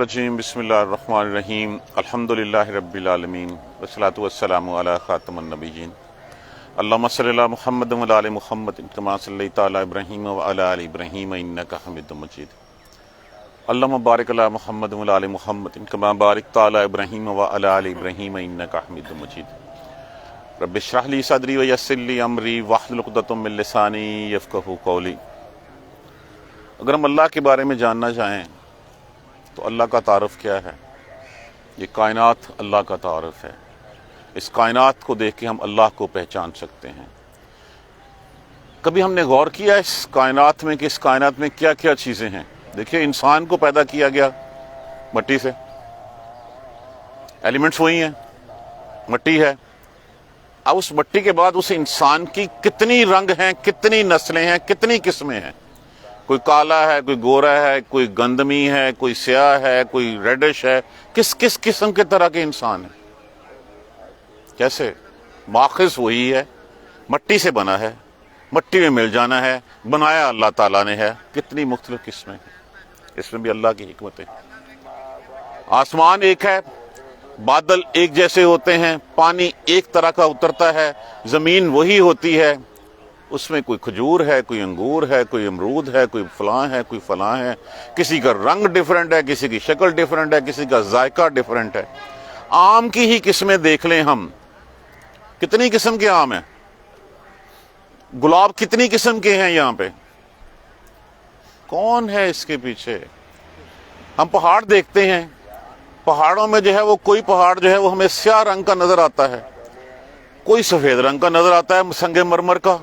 الرجیم بسم اللہ الرحمن الرحیم الحمدللہ رب العالمین والصلاة والسلام علی خاتم النبیین اللہم صلی علی محمد وعلی آل محمد کما صلیت علی ابراہیم وعلی آل ابراہیم انک حمید مجید اللہم بارک علی محمد وعلی آل محمد کما بارکت علی ابراہیم وعلی آل ابراہیم انک حمید مجید رب اشرح لی صدری ویسر لی امری واحلل عقدۃ من لسانی یفقہوا قولی۔ اگر ہم اللہ کے بارے میں جاننا چاہیں تو اللہ کا تعارف کیا ہے؟ یہ کائنات اللہ کا تعارف ہے۔ اس کائنات کو دیکھ کے ہم اللہ کو پہچان سکتے ہیں۔ کبھی ہم نے غور کیا اس کائنات میں کہ اس کائنات میں کیا کیا چیزیں ہیں؟ دیکھیے، انسان کو پیدا کیا گیا مٹی سے، ایلیمنٹس وہی ہیں، مٹی ہے۔ اب اس مٹی کے بعد اس انسان کی کتنی رنگ ہیں، کتنی نسلیں ہیں، کتنی قسمیں ہیں۔ کوئی کالا ہے، کوئی گورا ہے، کوئی گندمی ہے، کوئی سیاہ ہے، کوئی ریڈش ہے۔ کس کس قسم کے طرح کے انسان ہیں؟ کیسے؟ ماخذ وہی ہے، مٹی سے بنا ہے، مٹی میں مل جانا ہے، بنایا اللہ تعالیٰ نے ہے۔ کتنی مختلف قسمیں ہیں، اس میں بھی اللہ کی حکمت ہے۔ آسمان ایک ہے، بادل ایک جیسے ہوتے ہیں، پانی ایک طرح کا اترتا ہے، زمین وہی ہوتی ہے۔ اس میں کوئی کھجور ہے، کوئی انگور ہے، کوئی امرود ہے، کوئی فلاں ہے، کوئی فلاں ہے۔ کسی کا رنگ ڈیفرنٹ ہے، کسی کی شکل ڈیفرنٹ ہے، کسی کا ذائقہ ڈیفرنٹ ہے۔ آم کی ہی قسمیں دیکھ لیں ہم، کتنی قسم کے آم ہیں۔ گلاب کتنی قسم کے ہیں یہاں پہ۔ کون ہے اس کے پیچھے؟ ہم پہاڑ دیکھتے ہیں، پہاڑوں میں جو ہے وہ کوئی پہاڑ جو ہے وہ ہمیں سیاہ رنگ کا نظر آتا ہے، کوئی سفید رنگ کا نظر آتا ہے سنگ مرمر کا۔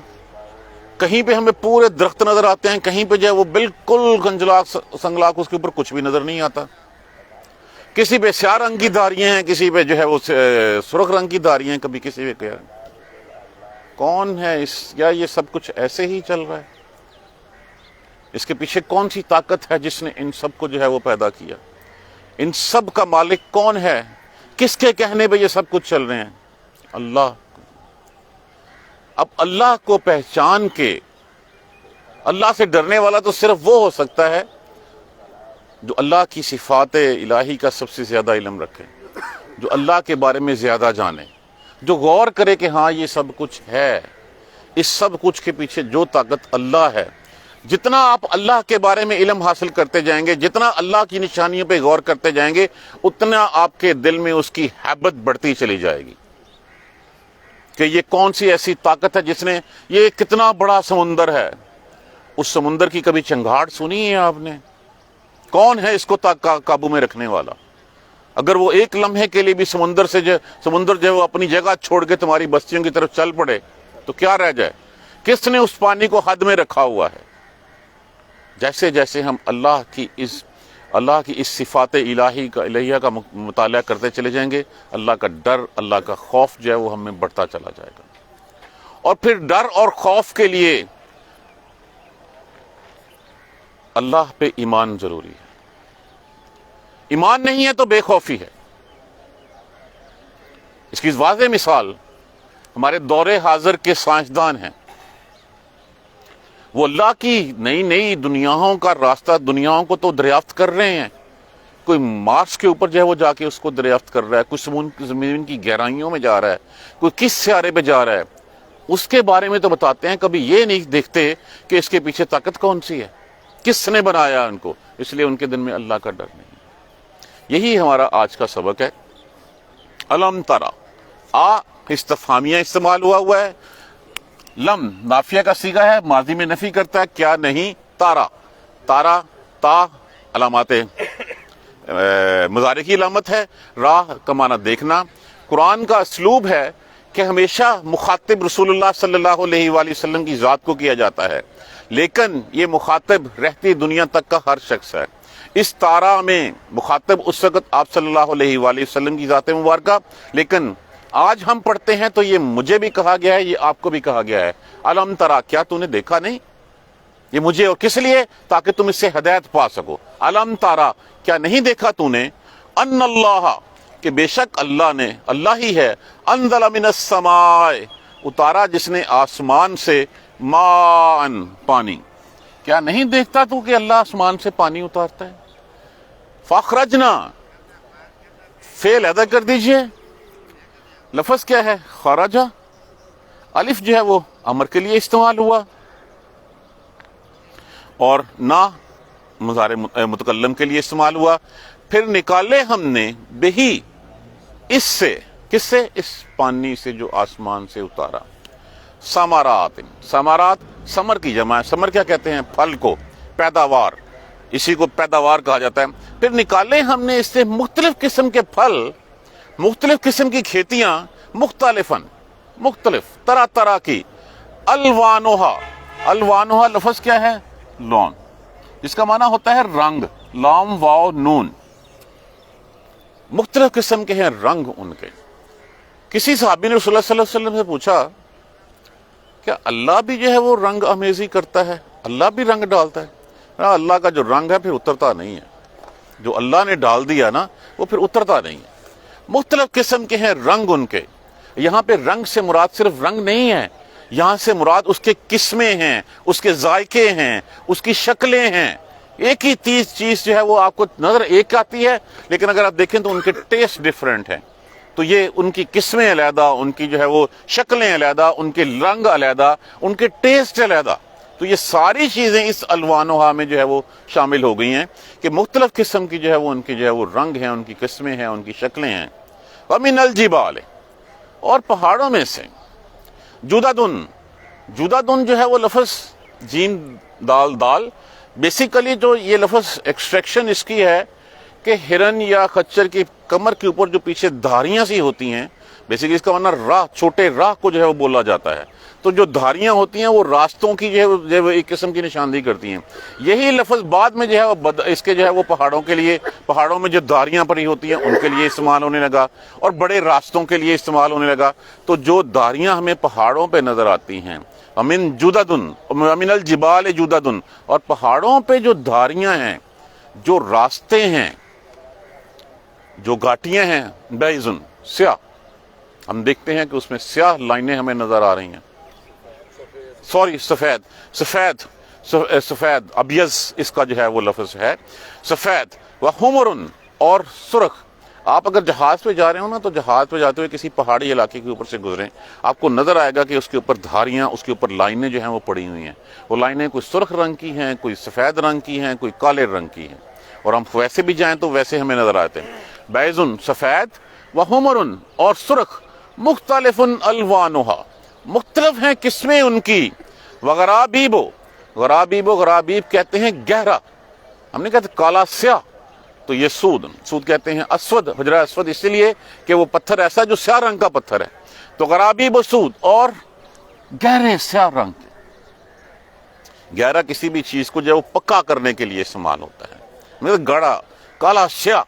کہیں پہ ہمیں پورے درخت نظر آتے ہیں، کہیں پہ جو ہے وہ بالکل سنگلاخ اس کے اوپر کچھ بھی نظر نہیں آتا۔ کسی پہ سیاہ رنگ کی دھاریاں ہیں، کسی پہ جو ہے وہ سرخ رنگ کی دھاریاں ہیں، کبھی کسی پہ کیا۔ کون ہے اس؟ یا یہ سب کچھ ایسے ہی چل رہا ہے؟ اس کے پیچھے کون سی طاقت ہے جس نے ان سب کو جو ہے وہ پیدا کیا؟ ان سب کا مالک کون ہے؟ کس کے کہنے پہ یہ سب کچھ چل رہے ہیں؟ اللہ۔ اب اللہ کو پہچان کے اللہ سے ڈرنے والا تو صرف وہ ہو سکتا ہے جو اللہ کی صفات الہی کا سب سے زیادہ علم رکھے، جو اللہ کے بارے میں زیادہ جانے، جو غور کرے کہ ہاں یہ سب کچھ ہے۔ اس سب کچھ کے پیچھے جو طاقت اللہ ہے، جتنا آپ اللہ کے بارے میں علم حاصل کرتے جائیں گے، جتنا اللہ کی نشانیوں پہ غور کرتے جائیں گے، اتنا آپ کے دل میں اس کی ہیبت بڑھتی چلی جائے گی کہ یہ کون سی ایسی طاقت ہے جس نے، یہ کتنا بڑا سمندر ہے، اس سمندر کی کبھی چنگھاڑ سنی ہے آپ نے؟ کون ہے اس کو قابو میں رکھنے والا؟ اگر وہ ایک لمحے کے لیے بھی سمندر جو ہے وہ اپنی جگہ چھوڑ کے تمہاری بستیوں کی طرف چل پڑے تو کیا رہ جائے؟ کس نے اس پانی کو حد میں رکھا ہوا ہے؟ جیسے جیسے ہم اللہ کی اس صفات الہیہ کا مطالعہ کرتے چلے جائیں گے، اللہ کا ڈر، اللہ کا خوف جو ہے وہ ہمیں بڑھتا چلا جائے گا۔ اور پھر ڈر اور خوف کے لیے اللہ پہ ایمان ضروری ہے۔ ایمان نہیں ہے تو بے خوفی ہے۔ اس کی واضح مثال ہمارے دور حاضر کے سائنسدان ہیں۔ وہ اللہ کی نئی نئی دنیاؤں کا راستہ، دنیاؤں کو تو دریافت کر رہے ہیں۔ کوئی مارس کے اوپر جو ہے وہ جا کے اس کو دریافت کر رہا ہے، کوئی زمین کی گہرائیوں میں جا رہا ہے، کوئی کس سیارے پہ جا رہا ہے۔ اس کے بارے میں تو بتاتے ہیں، کبھی یہ نہیں دیکھتے کہ اس کے پیچھے طاقت کون سی ہے، کس نے بنایا ان کو۔ اس لیے ان کے دل میں اللہ کا ڈر نہیں۔ یہی ہمارا آج کا سبق ہے۔ الم ترا، استفہامیہ استعمال ہوا ہے۔ لم نافیہ کا صیغہ ہے، ماضی میں نفی کرتا ہے، کیا نہیں۔ تارا، تارا تا علامات مضارع کی علامت ہے، راہ کا معنی دیکھنا۔ قرآن کا اسلوب ہے کہ ہمیشہ مخاطب رسول اللہ صلی اللہ علیہ وآلہ وسلم کی ذات کو کیا جاتا ہے، لیکن یہ مخاطب رہتی دنیا تک کا ہر شخص ہے۔ اس تارا میں مخاطب اس وقت آپ صلی اللہ علیہ وآلہ وسلم کی ذات مبارکہ، لیکن آج ہم پڑھتے ہیں تو یہ مجھے بھی کہا گیا ہے، یہ آپ کو بھی کہا گیا ہے۔ الم ترا، کیا تو نے دیکھا نہیں؟ یہ مجھے اور کس لیے؟ تاکہ تم اس سے ہدایت پا سکو۔ الم تارا، کیا نہیں دیکھا تو نے؟ ان اللہ، کہ بے شک اللہ نے، اللہ ہی ہے، انزل من السماء، اتارا جس نے آسمان سے، ماء، پانی۔ کیا نہیں دیکھتا تو کہ اللہ آسمان سے پانی اتارتا ہے؟ فاخرجنا، فعل ادا کر دیجئے. لفظ کیا ہے؟ خرجہ. الف جو ہے وہ امر کے لیے استعمال ہوا، اور نہ مضارع متکلم کے لیے استعمال ہوا. پھر نکالے ہم نے بہی، اس سے. کس سے؟ اس پانی سے جو آسمان سے اتارا. ثمرات، ثمرات ثمر کی جمع ہے. ثمر کیا کہتے ہیں؟ پھل کو، پیداوار، اسی کو پیداوار کہا جاتا ہے. پھر نکالے ہم نے اس سے مختلف قسم کے پھل، مختلف قسم کی کھیتیاں، مختلفاً، مختلف طرح طرح کی. الوانوہا، الوانوہا لفظ کیا ہے؟ لون، جس کا معنی ہوتا ہے رنگ. لام واو نون، مختلف قسم کے ہیں رنگ ان کے. کسی صحابی نے رسول اللہ صلی اللہ علیہ وسلم سے پوچھا کہ اللہ بھی جو ہے وہ رنگ آمیزی کرتا ہے؟ اللہ بھی رنگ ڈالتا ہے؟ اللہ کا جو رنگ ہے پھر اترتا نہیں ہے. جو اللہ نے ڈال دیا نا وہ پھر اترتا نہیں ہے. مختلف قسم کے ہیں رنگ ان کے. یہاں پہ رنگ سے مراد صرف رنگ نہیں ہے، یہاں سے مراد اس کے قسمیں ہیں، اس کے ذائقے ہیں، اس کی شکلیں ہیں. ایک ہی چیز جو ہے وہ آپ کو نظر ایک آتی ہے، لیکن اگر آپ دیکھیں تو ان کے ٹیسٹ ڈیفرنٹ ہیں. تو یہ ان کی قسمیں علیحدہ، ان کی جو ہے وہ شکلیں علیحدہ، ان کے رنگ علیحدہ، ان کے ٹیسٹ علیحدہ. تو یہ ساری چیزیں اس الوانوہا میں جو ہے وہ شامل ہو گئی ہیں کہ مختلف قسم کی جو ہے وہ ان کی جو ہے وہ رنگ ہیں، ان کی قسمیں ہیں، ان کی شکلیں ہیں. وَمِنَ الْجِبَالِ، اور پہاڑوں میں سے. جُدَدٌ، جُدَدٌ جو ہے وہ لفظ جیم دال دال، بیسیکلی جو یہ لفظ ایکسٹریکشن اس کی ہے کہ ہرن یا خچر کی کمر کے اوپر جو پیچھے دھاریاں سی ہوتی ہیں، بیسیکلی اس کا معنی راہ، چھوٹے راہ کو جو ہے وہ بولا جاتا ہے. تو جو دھاریاں ہوتی ہیں وہ راستوں کی جو ہے وہ ایک قسم کی نشاندہی کرتی ہیں. یہی لفظ بعد میں جو ہے وہ اس کے جو ہے وہ پہاڑوں کے لیے، پہاڑوں میں جو دھاریاں پڑی ہوتی ہیں ان کے لیے استعمال ہونے لگا، اور بڑے راستوں کے لیے استعمال ہونے لگا. تو جو دھاریاں ہمیں پہاڑوں پہ نظر آتی ہیں، امن جددن، امن الجبال جددن، اور پہاڑوں پہ جو دھاریاں ہیں، جو راستے ہیں، جو گھاٹیاں ہیں، بیضن سیاہ، ہم دیکھتے ہیں کہ اس میں سیاہ لائنیں ہمیں نظر آ رہی ہیں. سوری، سفید، سفید، سفید، ابیض اس کا جو ہے وہ لفظ ہے، سفید. وحمر، اور سرخ. آپ اگر جہاز پہ جا رہے ہو نا تو جہاز پہ جاتے ہوئے کسی پہاڑی علاقے کے اوپر سے گزریں، آپ کو نظر آئے گا کہ اس کے اوپر دھاریاں، اس کے اوپر لائنیں جو ہیں وہ پڑی ہوئی ہیں. وہ لائنیں کوئی سرخ رنگ کی ہیں، کوئی سفید رنگ کی ہیں، کوئی کالے رنگ کی ہیں، اور ہم ویسے بھی جائیں تو ویسے ہمیں نظر آتے ہیں. بیضن سفید، وحمر اور سرخ، مختلف الوانها، مختلف ہیں قسمیں ان کی. وغرابیب، غرابیب، غرابیب کہتے ہیں گہرا، ہم نے کہتے کالا سیاہ. تو یہ سود، سود کہتے ہیں اسود، حجرہ اسود اس لیے کہ وہ پتھر ایسا جو سیاہ رنگ کا پتھر ہے. تو غرابیب و سود، اور گہرے سیاہ رنگ. گہرا کسی بھی چیز کو جو ہے وہ پکا کرنے کے لیے استعمال ہوتا ہے، مطلب گڑا، کالا سیاہ.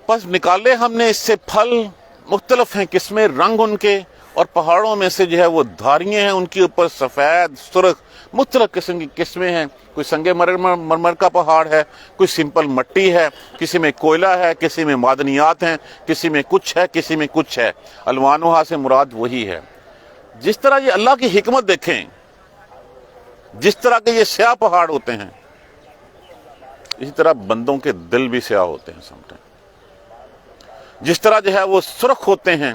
پس نکالے ہم نے اس سے پھل، مختلف ہیں قسمیں، رنگ ان کے، اور پہاڑوں میں سے جو ہے وہ دھاریاں ہیں ان کے اوپر، سفید، سرخ، مختلف قسم کی قسمیں ہیں. کوئی سنگ مرمر کا پہاڑ ہے، کوئی سمپل مٹی ہے، کسی میں کوئلہ ہے، کسی میں معدنیات ہیں، کسی میں کچھ ہے، کسی میں کچھ ہے. الوانوہا سے مراد وہی ہے. جس طرح یہ اللہ کی حکمت دیکھیں، جس طرح کے یہ سیاہ پہاڑ ہوتے ہیں، اسی طرح بندوں کے دل بھی سیاہ ہوتے ہیں سمجھیں. جس طرح جو ہے وہ سرخ ہوتے ہیں،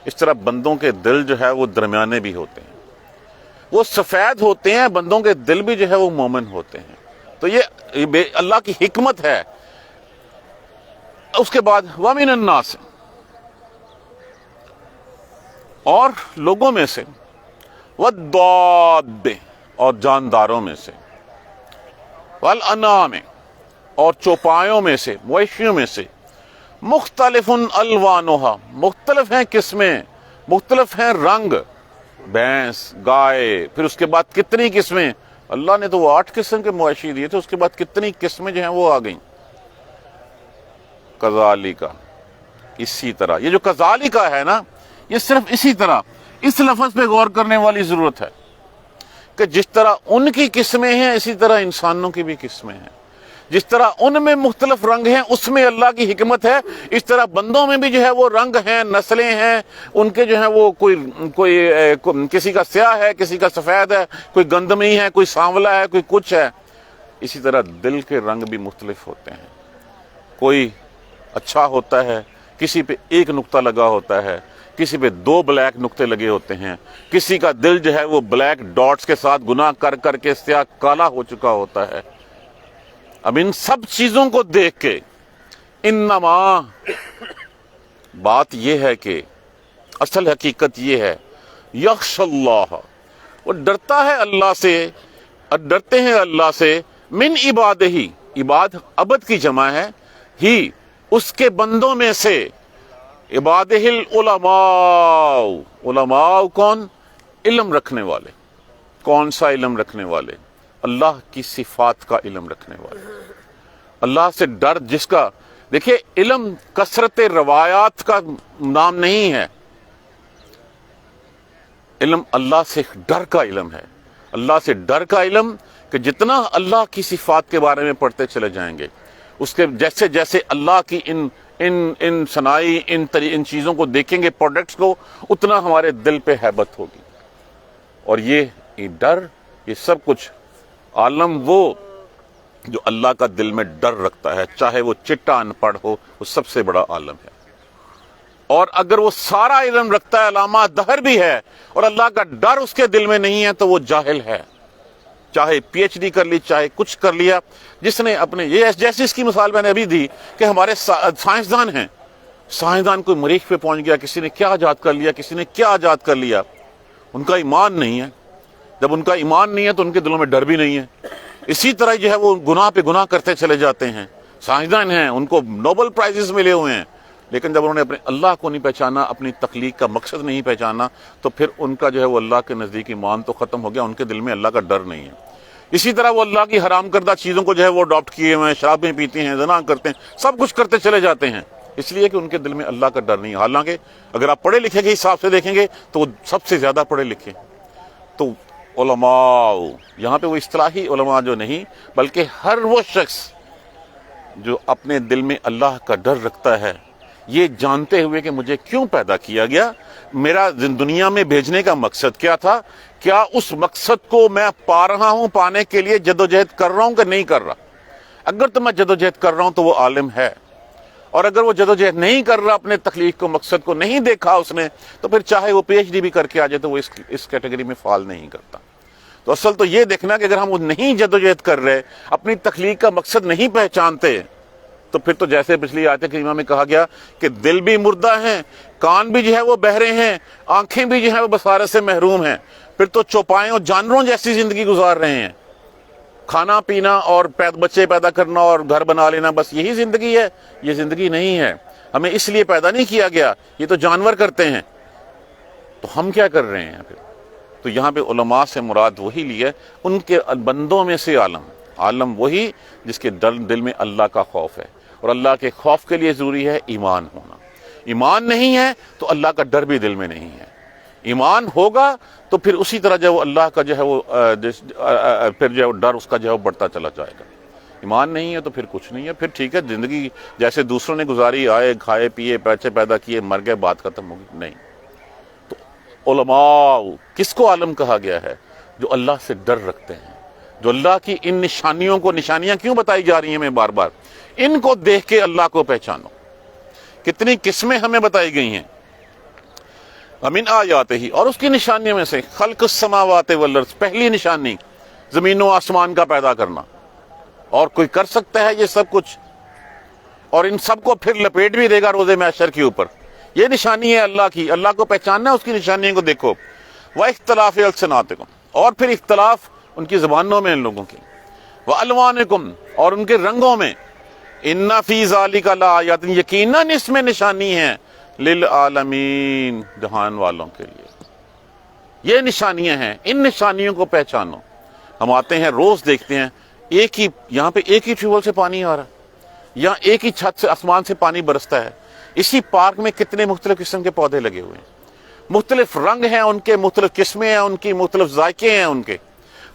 اس طرح بندوں کے دل جو ہے وہ درمیانے بھی ہوتے ہیں. وہ سفید ہوتے ہیں، بندوں کے دل بھی جو ہے وہ مومن ہوتے ہیں. تو یہ اللہ کی حکمت ہے. اس کے بعد وَمِنَ النَّاسِ، اور لوگوں میں سے، وَالدَّابِّ، اور جانداروں میں سے، وَالْأَنْعَامِ، اور چوپایوں میں سے، مویشیوں میں سے، مختلف الوانوہا، مختلف ہیں قسمیں، مختلف ہیں رنگ. بھینس، گائے، پھر اس کے بعد کتنی قسمیں. اللہ نے تو وہ 8 قسم کے مویشی دیے تھے، اس کے بعد کتنی قسمیں جو ہیں وہ آ گئیں. کذالک، اسی طرح. یہ جو کذالک ہے نا، یہ صرف اسی طرح، اس لفظ پہ غور کرنے والی ضرورت ہے کہ جس طرح ان کی قسمیں ہیں اسی طرح انسانوں کی بھی قسمیں ہیں. جس طرح ان میں مختلف رنگ ہیں اس میں اللہ کی حکمت ہے، اس طرح بندوں میں بھی جو ہے وہ رنگ ہیں، نسلیں ہیں ان کے جو ہیں وہ کوئی کسی کا سیاہ ہے، کسی کا سفید ہے، کوئی گندمی ہے، کوئی سانولا ہے، کوئی کچھ ہے. اسی طرح دل کے رنگ بھی مختلف ہوتے ہیں. کوئی اچھا ہوتا ہے، کسی پہ ایک نقطہ لگا ہوتا ہے، کسی پہ 2 بلیک نقطے لگے ہوتے ہیں، کسی کا دل جو ہے وہ بلیک ڈاٹس کے ساتھ گناہ کر کر کے سیاہ کالا ہو چکا ہوتا ہے. اب ان سب چیزوں کو دیکھ کے انما بات یہ ہے کہ اصل حقیقت یہ ہے یخش اللہ، وہ ڈرتا ہے اللہ سے، اور ڈرتے ہیں اللہ سے من عبادہ، عباد عبد کی جمع ہے، ہی اس کے بندوں میں سے، عبادہ العلماء، علماء کون؟ علم رکھنے والے. کون سا علم رکھنے والے؟ اللہ کی صفات کا علم رکھنے والے. اللہ سے ڈر جس کا، دیکھیے علم کثرت روایات کا نام نہیں ہے، علم اللہ سے ڈر کا علم ہے. اللہ سے ڈر کا علم کہ جتنا اللہ کی صفات کے بارے میں پڑھتے چلے جائیں گے، اس کے جیسے جیسے اللہ کی ان صنائی ان چیزوں کو دیکھیں گے، پروڈکٹس کو، اتنا ہمارے دل پہ ہیبت ہوگی. اور یہ ڈر، یہ سب کچھ عالم وہ جو اللہ کا دل میں ڈر رکھتا ہے، چاہے وہ چٹا ان پڑھ ہو، وہ سب سے بڑا عالم ہے. اور اگر وہ سارا علم رکھتا ہے، علامہ دہر بھی ہے، اور اللہ کا ڈر اس کے دل میں نہیں ہے، تو وہ جاہل ہے. چاہے پی ایچ ڈی کر لی، چاہے کچھ کر لیا. جس نے اپنے یہ جیسی اس کی مثال میں نے ابھی دی کہ ہمارے سائنسدان ہیں، سائنسدان کوئی مریخ پہ پہنچ گیا، کسی نے کیا ایجاد کر لیا، کسی نے کیا ایجاد کر لیا. ان کا ایمان نہیں ہے. جب ان کا ایمان نہیں ہے تو ان کے دلوں میں ڈر بھی نہیں ہے. اسی طرح جو ہے وہ گناہ پہ گناہ کرتے چلے جاتے ہیں. سائنسدان ہیں، ان کو نوبل پرائزز ملے ہوئے ہیں، لیکن جب انہوں نے اپنے اللہ کو نہیں پہچانا، اپنی تخلیق کا مقصد نہیں پہچانا، تو پھر ان کا جو ہے وہ اللہ کے نزدیک ایمان تو ختم ہو گیا، ان کے دل میں اللہ کا ڈر نہیں ہے. اسی طرح وہ اللہ کی حرام کردہ چیزوں کو جو ہے وہ اڈاپٹ کیے ہوئے ہیں، شرابیں پیتے ہیں، زنا کرتے ہیں، سب کچھ کرتے چلے جاتے ہیں، اس لیے کہ ان کے دل میں اللہ کا ڈر نہیں. حالانکہ اگر آپ پڑھے لکھے کے حساب سے دیکھیں گے تو وہ سب سے زیادہ پڑھے لکھے. تو علماء، یہاں پہ وہ اصطلاحی علماء جو نہیں، بلکہ ہر وہ شخص جو اپنے دل میں اللہ کا ڈر رکھتا ہے، یہ جانتے ہوئے کہ مجھے کیوں پیدا کیا گیا، میرا دنیا میں بھیجنے کا مقصد کیا تھا، کیا اس مقصد کو میں پا رہا ہوں، پانے کے لیے جدوجہد کر رہا ہوں کہ نہیں کر رہا. اگر تو میں جدوجہد کر رہا ہوں تو وہ عالم ہے، اور اگر وہ جدوجہد نہیں کر رہا، اپنے تخلیق کو مقصد کو نہیں دیکھا اس نے، تو پھر چاہے وہ پی ایچ ڈی بھی کر کے آ جائے تو وہ اس کیٹیگری میں فال نہیں کرتا. تو اصل تو یہ دیکھنا کہ اگر ہم وہ نہیں جدوجہد کر رہے، اپنی تخلیق کا مقصد نہیں پہچانتے، تو پھر تو جیسے پچھلی آیت کریمہ میں کہا گیا کہ دل بھی مردہ ہیں، کان بھی جو ہے وہ بہرے ہیں، آنکھیں بھی جو ہے وہ بصارت سے محروم ہیں، پھر تو چوپائوں جانوروں جیسی زندگی گزار رہے ہیں. کھانا پینا اور بچے پیدا کرنا اور گھر بنا لینا، بس یہی زندگی ہے. یہ زندگی نہیں ہے. ہمیں اس لیے پیدا نہیں کیا گیا، یہ تو جانور کرتے ہیں. تو ہم کیا کر رہے ہیں پھر؟ تو یہاں پہ علماء سے مراد وہی لی ہے، ان کے بندوں میں سے عالم وہی جس کے دل میں اللہ کا خوف ہے. اور اللہ کے خوف کے لیے ضروری ہے ایمان ہونا. ایمان نہیں ہے تو اللہ کا ڈر بھی دل میں نہیں ہے. ایمان ہوگا تو پھر اسی طرح جو ہے اللہ کا جو ہے وہ پھر جو ہے وہ ڈر اس کا جو ہے وہ بڑھتا چلا جائے گا. ایمان نہیں ہے تو پھر کچھ نہیں ہے. پھر ٹھیک ہے، زندگی جیسے دوسروں نے گزاری، آئے کھائے پیے، پیسے پیدا کیے، مر گئے، بات ختم ہوگی. نہیں. تو علماء کس کو عالم کہا گیا ہے؟ جو اللہ سے ڈر رکھتے ہیں، جو اللہ کی ان نشانیوں کو، نشانیاں کیوں بتائی جا رہی ہیں میں بار بار، ان کو دیکھ کے اللہ کو پہچانو. کتنی قسمیں ہمیں بتائی گئی ہیں. ومن آیاتہ، اور اس کی نشانیوں میں سے خلق السماوات والارض، پہلی نشانی زمین و آسمان کا پیدا کرنا. اور کوئی کر سکتا ہے یہ سب کچھ؟ اور ان سب کو پھر لپیٹ بھی دے گا روز محشر کے اوپر. یہ نشانی ہے اللہ کی. اللہ کو پہچاننا ہے، اس کی نشانیوں کو دیکھو. وَاخْتِلَافِ أَلْسِنَاتِكُمْ، اور پھر اختلاف ان کی زبانوں میں ان لوگوں کی. وَأَلْوَانِكُمْ، اور ان کے رنگوں میں. إِنَّ فِي ذَلِكَ لَآيَاتٍ، یقیناً اس میں نشانی ہے. للعالمین، جہان والوں کے لیے. یہ نشانیاں ہیں، ان نشانیوں کو پہچانو. ہم آتے ہیں روز دیکھتے ہیں یہاں پہ ایک ہی ٹیوبویل سے پانی آ رہا ہے، یہاں ایک ہی چھت سے آسمان سے پانی برستا ہے. اسی پارک میں کتنے مختلف قسم کے پودے لگے ہوئے ہیں، مختلف رنگ ہیں ان کے، مختلف قسمیں ہیں ان کی، مختلف ذائقے ہیں ان کے،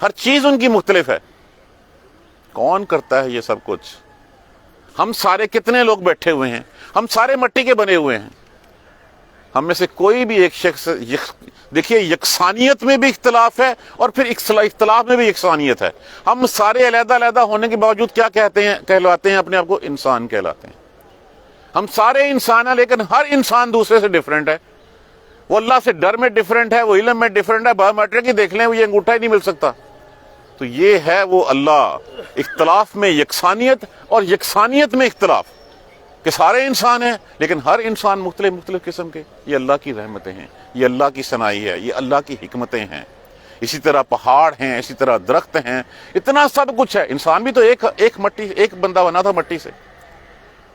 ہر چیز ان کی مختلف ہے. کون کرتا ہے یہ سب کچھ؟ ہم سارے کتنے لوگ بیٹھے ہوئے ہیں، ہم سارے مٹی کے بنے ہوئے ہیں. ہم میں سے کوئی بھی ایک شخص دیکھیے یکسانیت میں بھی اختلاف ہے اور پھر اختلاف میں بھی یکسانیت ہے. ہم سارے علیحدہ علیحدہ ہونے کے باوجود کیا کہلاتے ہیں اپنے آپ کو؟ انسان کہلاتے ہیں. ہم سارے انسان ہیں لیکن ہر انسان دوسرے سے ڈیفرنٹ ہے. وہ اللہ سے ڈر میں ڈیفرنٹ ہے, وہ علم میں ڈیفرنٹ ہے. بایو میٹرک ہی دیکھ لیں, وہ یہ انگوٹھا ہی نہیں مل سکتا. تو یہ ہے وہ اللہ, اختلاف میں یکسانیت اور یکسانیت میں اختلاف, کہ سارے انسان ہیں لیکن ہر انسان مختلف مختلف قسم کے. یہ اللہ کی رحمتیں ہیں, یہ اللہ کی صنائی ہے, یہ اللہ کی حکمتیں ہیں. اسی طرح پہاڑ ہیں, اسی طرح درخت ہیں, اتنا سب کچھ ہے. انسان بھی تو ایک بندہ بنا تھا مٹی سے,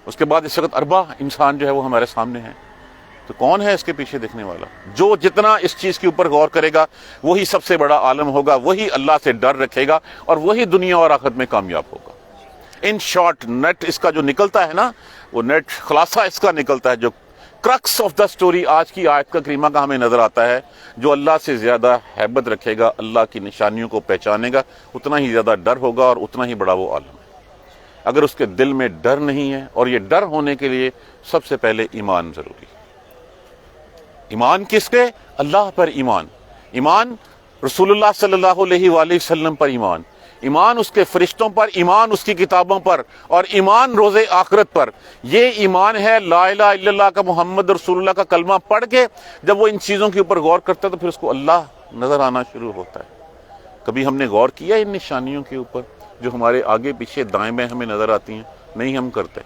اس کے بعد اس وقت اربع انسان جو ہے وہ ہمارے سامنے ہیں. تو کون ہے اس کے پیچھے دیکھنے والا؟ جو جتنا اس چیز کے اوپر غور کرے گا وہی سب سے بڑا عالم ہوگا, وہی اللہ سے ڈر رکھے گا اور وہی دنیا اور آخرت میں کامیاب ہوگا. ان شارٹ نیٹ اس کا جو نکلتا ہے نا, وہ نیٹ خلاصہ اس کا نکلتا ہے, جو کرکس آف دا سٹوری آج کی آیت کا کریمہ کا ہمیں نظر آتا ہے. جو اللہ سے زیادہ ہیبت رکھے گا, اللہ کی نشانیوں کو پہچانے گا, اتنا ہی زیادہ ڈر ہوگا اور اتنا ہی بڑا وہ عالم ہے. اگر اس کے دل میں ڈر نہیں ہے, اور یہ ڈر ہونے کے لیے سب سے پہلے ایمان ضروری ہے. ایمان کس کے؟ اللہ پر ایمان. ایمان رسول اللہ صلی اللہ علیہ وآلہ وسلم پر ایمان. ایمان اس کے فرشتوں پر, ایمان اس کی کتابوں پر, اور ایمان روز آخرت پر. یہ ایمان ہے لا الہ الا اللہ کا, محمد رسول اللہ کا کلمہ پڑھ کے جب وہ ان چیزوں کے اوپر غور کرتا ہے تو پھر اس کو اللہ نظر آنا شروع ہوتا ہے. کبھی ہم نے غور کیا ان نشانیوں کے اوپر جو ہمارے آگے پیچھے دائیں بائیں ہمیں نظر آتی ہیں؟ نہیں ہم کرتے.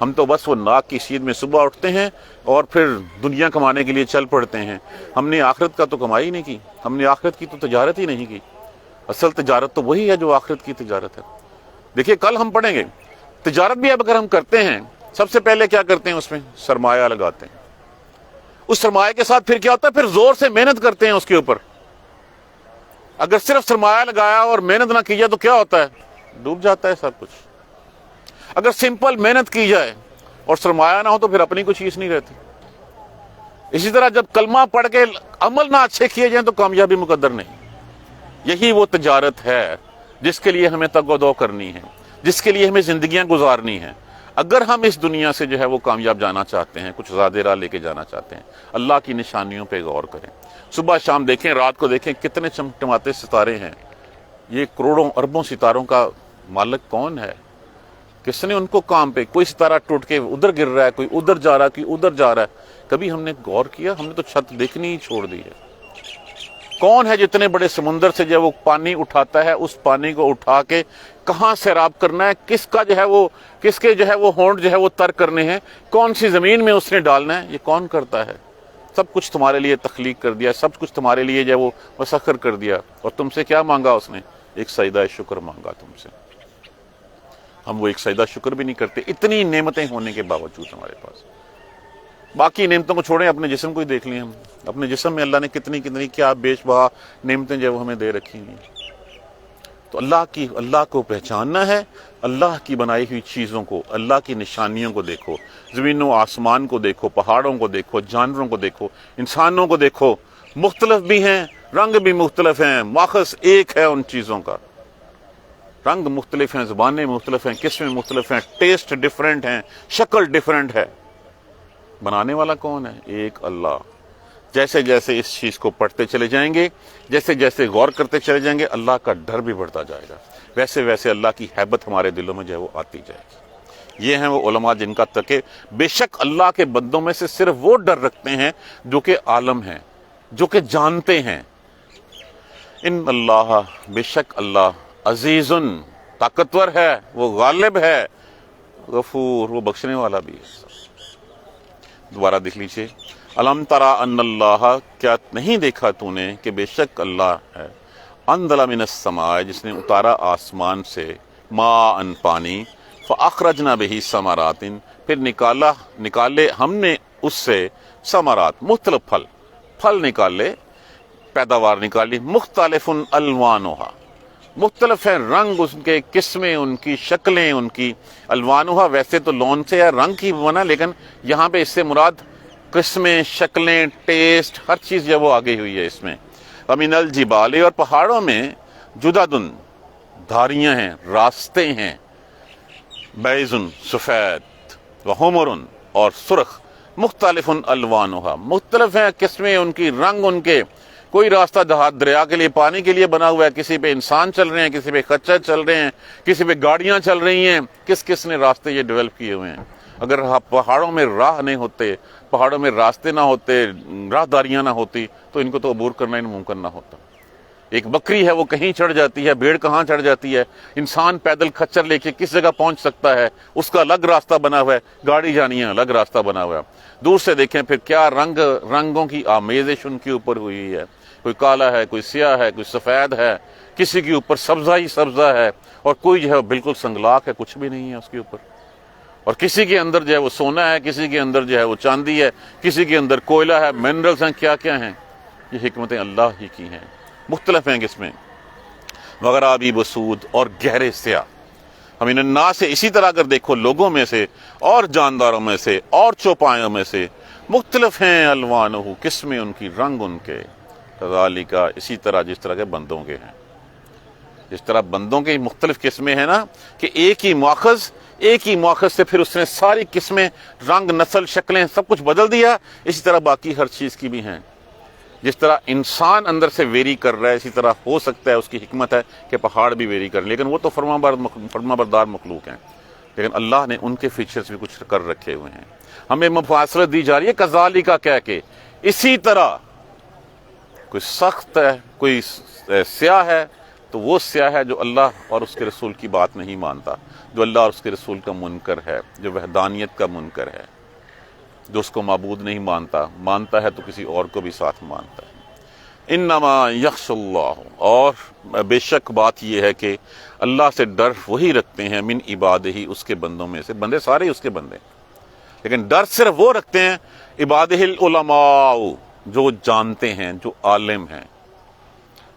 ہم تو بس وہ ناک کی سید میں صبح اٹھتے ہیں اور پھر دنیا کمانے کے لیے چل پڑتے ہیں. ہم نے آخرت کا تو کمائی نہیں کی, ہم نے آخرت کی تو تجارت ہی نہیں کی. اصل تجارت تو وہی ہے جو آخرت کی تجارت ہے. دیکھیے کل ہم پڑھیں گے, تجارت بھی اب اگر ہم کرتے ہیں سب سے پہلے کیا کرتے ہیں؟ اس میں سرمایہ لگاتے ہیں. اس سرمایہ کے ساتھ پھر کیا ہوتا ہے؟ پھر زور سے محنت کرتے ہیں اس کے اوپر. اگر صرف سرمایہ لگایا اور محنت نہ کی جائے تو کیا ہوتا ہے؟ ڈوب جاتا ہے سب کچھ. اگر سمپل محنت کی جائے اور سرمایہ نہ ہو تو پھر اپنی کوئی چیز نہیں رہتی. اسی طرح جب کلمہ پڑھ کے عمل نہ اچھے کیے جائیں تو کامیابی مقدر نہیں. یہی وہ تجارت ہے جس کے لیے ہمیں تگ و دو کرنی ہے, جس کے لیے ہمیں زندگیاں گزارنی ہیں. اگر ہم اس دنیا سے جو ہے وہ کامیاب جانا چاہتے ہیں, کچھ زیادہ راہ لے کے جانا چاہتے ہیں, اللہ کی نشانیوں پہ غور کریں. صبح شام دیکھیں, رات کو دیکھیں, کتنے چمٹماتے ستارے ہیں. یہ کروڑوں اربوں ستاروں کا مالک کون ہے؟ کس نے ان کو کام پہ؟ کوئی ستارہ ٹوٹ کے ادھر گر رہا ہے, کوئی ادھر جا رہا ہے, کوئی ادھر جا رہا ہے. کبھی ہم نے غور کیا؟ ہم نے تو چھت دیکھنی ہی چھوڑ دی ہے. کون ہے جتنے بڑے سمندر سے جب وہ پانی اٹھاتا ہے, اس پانی کو اٹھا کے کہاں سیراب کرنا ہے, کس کا جو ہے وہ, کس کے جو ہے وہ ہونٹ جو ہے وہ تر کرنے ہیں, کون سی زمین میں اس نے ڈالنا ہے, یہ کون کرتا ہے؟ سب کچھ تمہارے لیے تخلیق کر دیا, سب کچھ تمہارے لیے جو ہے وہ مسخر کر دیا. اور تم سے کیا مانگا اس نے؟ ایک سجدہ شکر مانگا تم سے. ہم وہ ایک سجدہ شکر بھی نہیں کرتے, اتنی نعمتیں ہونے کے باوجود ہمارے پاس. باقی نعمتوں کو چھوڑیں, اپنے جسم کو ہی دیکھ لیں. ہم اپنے جسم میں اللہ نے کتنی کتنی کیا بیش بہا نعمتیں جو وہ ہمیں دے رکھی ہیں. تو اللہ کو پہچاننا ہے, اللہ کی بنائی ہوئی چیزوں کو, اللہ کی نشانیوں کو دیکھو. زمین و آسمان کو دیکھو, پہاڑوں کو دیکھو, جانوروں کو دیکھو, انسانوں کو دیکھو. مختلف بھی ہیں, رنگ بھی مختلف ہیں, ماخذ ایک ہے ان چیزوں کا. رنگ مختلف ہیں, زبانیں مختلف ہیں, قسمیں مختلف ہیں, ٹیسٹ ڈیفرنٹ ہیں, شکل ڈیفرنٹ ہے. بنانے والا کون ہے؟ ایک اللہ. جیسے جیسے اس چیز کو پڑھتے چلے جائیں گے, جیسے جیسے غور کرتے چلے جائیں گے, اللہ کا ڈر بھی بڑھتا جائے گا. ویسے ویسے اللہ کی ہیبت ہمارے دلوں میں جو ہے وہ آتی جائے گی. یہ ہیں وہ علماء جن کا تک بے شک اللہ کے بندوں میں سے صرف وہ ڈر رکھتے ہیں جو کہ عالم ہیں, جو کہ جانتے ہیں. ان اللہ, بے شک اللہ, عزیز, طاقتور ہے, وہ غالب ہے, غفور, وہ بخشنے والا بھی ہے. دوبارہ دیکھ لیجئے, الم ترى ان اللہ, کیا نہیں دیکھا تو نے کہ بے شک اللہ ہے, انزل من السماء, جس نے اتارا آسمان سے, ماء, پانی, فاخرجنا به ثمرات, پھر نکالے ہم نے اس سے ثمرات, مختلف پھل نکالے, پیداوار نکالی, مختلف الوانها, مختلف ہیں رنگ ان کے, قسمیں ان کی, شکلیں ان کی. الوانها ویسے تو لون سے یا رنگ کی بنا, لیکن یہاں پہ اس سے مراد قسمیں, شکلیں, ٹیسٹ, ہر چیز جو وہ آگے ہوئی ہے اس میں. ومن الجبال, اور پہاڑوں میں, جدد, دھاریاں ہیں, راستے ہیں, بیض, سفید, وحمر, اور سرخ, مختلف الوانها، مختلف ہیں قسمیں ان کی، رنگ ان کے. کوئی راستہ دریا کے لیے، پانی کے لیے بنا ہوا ہے، کسی پہ انسان چل رہے ہیں، کسی پہ خچر چل رہے ہیں، کسی پہ گاڑیاں چل رہی ہیں. کس کس نے راستے یہ ڈیولپ کیے ہوئے ہیں. اگر پہاڑوں میں راہ نہیں ہوتے، پہاڑوں میں راستے نہ ہوتے، راہداریاں نہ ہوتی، تو ان کو تو عبور کرنا ہی ممکن نہ ہوتا. ایک بکری ہے وہ کہیں چڑھ جاتی ہے، بھیڑ کہاں چڑھ جاتی ہے، انسان پیدل کھچر لے کے کس جگہ پہنچ سکتا ہے، اس کا الگ راستہ بنا ہوا ہے. گاڑی جانی ہے، الگ راستہ بنا ہوا ہے. دور سے دیکھیں پھر کیا رنگوں کی آمیزش ان کے اوپر ہوئی ہے. کوئی کالا ہے، کوئی سیاہ ہے، کوئی سفید ہے، کسی کے اوپر سبزہ ہی سبزہ ہے، اور کوئی جو ہے بالکل سنگلاخ ہے، کچھ بھی نہیں ہے اس کے اوپر. اور کسی کے اندر جو ہے وہ سونا ہے، کسی کے اندر جو ہے وہ چاندی ہے، کسی کے اندر کوئلہ ہے، منرلز ہیں، کیا کیا ہیں. یہ حکمتیں اللہ ہی کی ہیں، مختلف ہیں اس میں. وغرابی بسود، اور گہرے سیاہ. ہم ان الناس سے اسی طرح اگر دیکھو، لوگوں میں سے اور جانداروں میں سے اور چوپایوں میں سے مختلف ہیں الوانہ، قسمیں ان کی، رنگ ان کے. کذالک، اسی طرح جس طرح کے بندوں کے ہیں. جس طرح بندوں کے مختلف قسمیں ہیں نا، کہ ایک ہی مواخذ سے پھر اس نے ساری قسمیں، رنگ، نسل، شکلیں سب کچھ بدل دیا، اسی طرح باقی ہر چیز کی بھی ہیں. جس طرح انسان اندر سے ویری کر رہا ہے، اسی طرح ہو سکتا ہے اس کی حکمت ہے کہ پہاڑ بھی ویری کر، لیکن وہ تو فرما بردار مخلوق ہیں. لیکن اللہ نے ان کے فیچرز بھی کچھ کر رکھے ہوئے ہیں. ہمیں مفاصلت دی جا رہی ہے کذالک کہہ کے. اسی طرح کوئی سخت ہے، کوئی سیاہ ہے، تو وہ سیاہ ہے جو اللہ اور اس کے رسول کی بات نہیں مانتا، جو اللہ اور اس کے رسول کا منکر ہے، جو وحدانیت کا منکر ہے، جو اس کو معبود نہیں مانتا ہے تو کسی اور کو بھی ساتھ مانتا ہے. انما یخش اللہ، اور بے شک بات یہ ہے کہ اللہ سے ڈر وہی رکھتے ہیں، من عبادہ ہی، اس کے بندوں میں سے. بندے سارے اس کے بندے، لیکن ڈر صرف وہ رکھتے ہیں عبادہ العلماء، جو جانتے ہیں، جو عالم ہیں،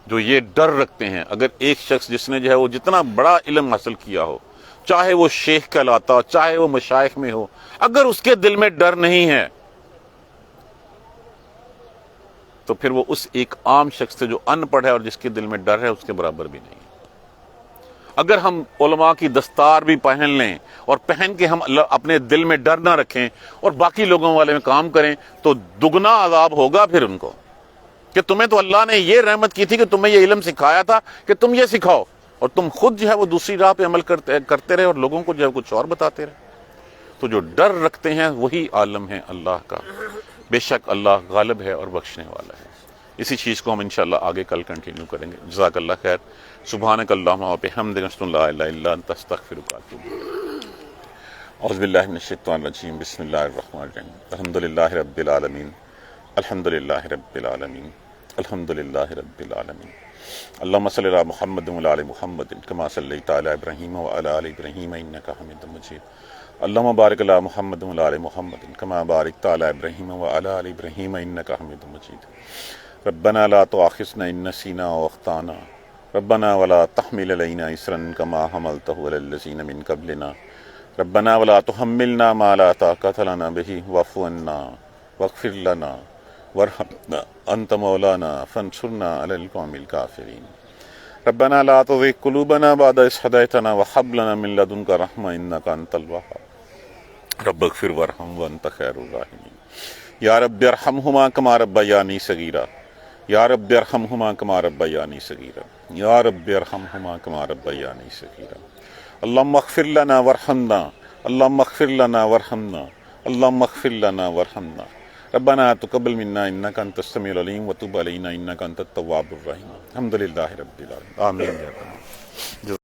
جو یہ ڈر رکھتے ہیں. اگر ایک شخص جس نے جو ہے وہ جتنا بڑا علم حاصل کیا ہو، چاہے وہ شیخ کہلاتا، چاہے وہ مشائخ میں ہو، اگر اس کے دل میں ڈر نہیں ہے تو پھر وہ اس ایک عام شخص سے جو ان پڑھ ہے اور جس کے دل میں ڈر ہے اس کے برابر بھی نہیں. اگر ہم علماء کی دستار بھی پہن لیں اور پہن کے ہم اپنے دل میں ڈر نہ رکھیں اور باقی لوگوں والے میں کام کریں، تو دگنا عذاب ہوگا پھر ان کو، کہ تمہیں تو اللہ نے یہ رحمت کی تھی کہ تمہیں یہ علم سکھایا تھا کہ تم یہ سکھاؤ، اور تم خود جو ہے وہ دوسری راہ پہ عمل کرتے رہے اور لوگوں کو جو ہے کچھ اور بتاتے رہے. تو جو ڈر رکھتے ہیں وہی عالم ہے اللہ کا. بے شک اللہ غالب ہے اور بخشنے والا ہے. اسی چیز کو ہم انشاءاللہ آگے کل کنٹینیو کریں گے. جزاک اللہ خیر. سبحانک اللہم و بحمدک، اشہد ان لا الہ الا انت، استغفرک و اتوب الیک. اعوذ باللہ من الشیطان الرجیم. بسم اللہ الرحمن الرحیم. الحمدللہ رب العالمین، الحمدللہ رب العالمین، الحمدللہ رب العالمین. اللہم صلی علی محمد و علی محمد کما صلیت علی ابراہیم و علی آل ابراہیم انک حمید مجید. اللہم بارک علی محمد و علی محمد کما بارکت علی ابراہیم و علی آل ابراہیم انک حمید مجید. ربنا لا تؤاخذنا ان نسینا و اخطانا، ربنا ولا تحمل علینا اصرا کما حملته علی الذین من قبلنا، ربنا ولا تحملنا ما لا طاقۃ لنا به واعف عنا واغفر لنا وارحمنا انت مولانا فانصرنا علی القوم الکافرین. ربنا لا تزغ قلوبنا بعد إذ هديتنا وهب لنا من لدنك رحمة إنك أنت الوهاب. رب اغفر وارحم وأنت خير الراحمين. یا رب ارحمهما كما ربياني صغيرا، یا رب ارحمهما كما ربياني صغيرا، یا رب ارحمهما كما ربياني صغيرا. اللهم اغفر لنا وارحمنا، اللهم اغفر لنا وارحمنا، اللهم اغفر لنا وارحمنا. ربنا تقبل منا انك انت السميع العليم وتب علينا انك انت التواب الرحيم. الحمد لله رب العالمين. آمين.